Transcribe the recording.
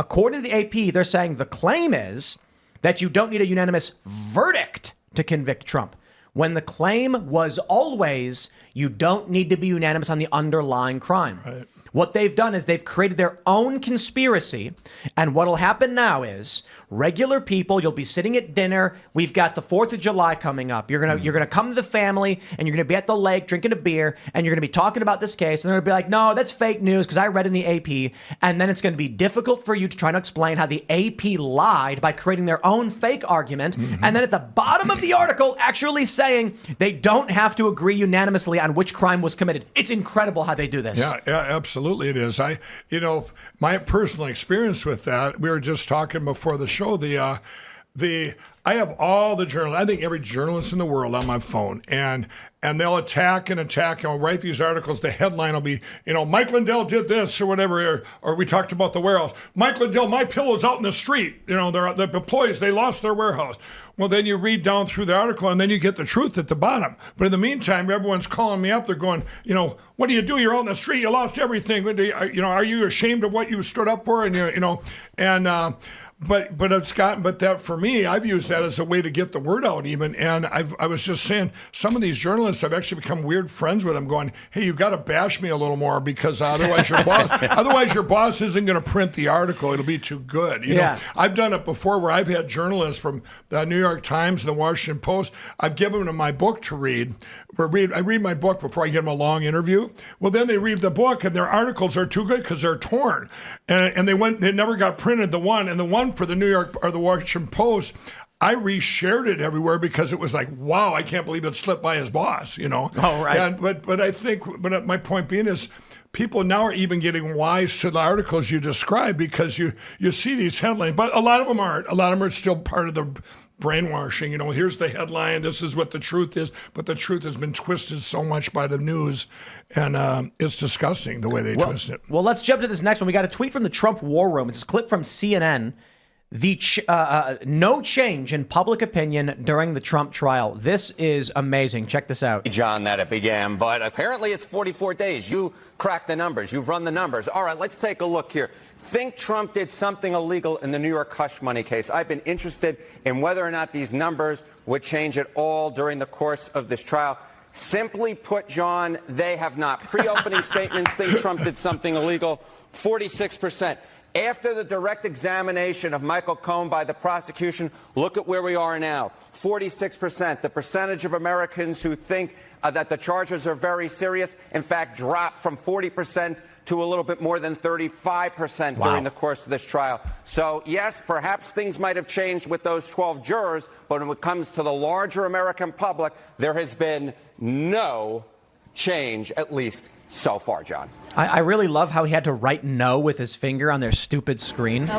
According to the AP, they're saying the claim is that you don't need a unanimous verdict to convict Trump, when the claim was always you don't need to be unanimous on the underlying crime. Right. What they've done is they've created their own conspiracy. And what'll happen now is regular people, you'll be sitting at dinner. We've got the 4th of July coming up. You're gonna come to the family and you're gonna be at the lake drinking a beer and you're gonna be talking about this case. And they're gonna be like, no, that's fake news because I read in the AP. And then it's gonna be difficult for you to try to explain how the AP lied by creating their own fake argument. And then at the bottom of the article actually saying they don't have to agree unanimously on which crime was committed. It's incredible how they do this. Yeah, absolutely it is. My personal experience with that, we were just talking before the show, I have all the journalists, I think every journalist in the world on my phone, and they'll attack and I'll write these articles. The headline will be, Mike Lindell did this or whatever, or we talked about the warehouse. Mike Lindell, my pillow's out in the street. The employees, they lost their warehouse. Well, then you read down through the article and then you get the truth at the bottom. But in the meantime, everyone's calling me up. They're going, what do? You're out in the street. You lost everything. Are you ashamed of what you stood up for? But that for me, I've used that as a way to get the word out even. And I was just saying, some of these journalists, I've actually become weird friends with them going, hey, you got to bash me a little more because otherwise your boss isn't going to print the article. It'll be too good. You know, I've done it before where I've had journalists from the New York Times and the Washington Post. I've given them my book to read. I read my book before I give them a long interview. Well, then they read the book and their articles are too good because they're torn. And they never got printed, the one for the New York or the Washington Post, I reshared it everywhere because it was like, wow, I can't believe it slipped by his boss, Oh, right. But my point being is people now are even getting wise to the articles you described because you see these headlines, but a lot of them aren't. A lot of them are still part of the brainwashing. Here's the headline. This is what the truth is. But the truth has been twisted so much by the news. And it's disgusting the way they twist it. Well, let's jump to this next one. We got a tweet from the Trump War Room. It's a clip from CNN. No change in public opinion during the Trump trial. This is amazing. Check this out. John, that it began, but apparently it's 44 days. You cracked the numbers. You've run the numbers. All right, let's take a look here. Think Trump did something illegal in the New York hush money case. I've been interested in whether or not these numbers would change at all during the course of this trial. Simply put, John, they have not. Pre-opening statements think Trump did something illegal, 46%. After the direct examination of Michael Cohen by the prosecution, look at where we are now, 46%. The percentage of Americans who think that the charges are very serious, in fact, dropped from 40% to a little bit more than 35% during the course of this trial. So, yes, perhaps things might have changed with those 12 jurors, but when it comes to the larger American public, there has been no change, at least so far, John. I really love how he had to write no with his finger on their stupid screen.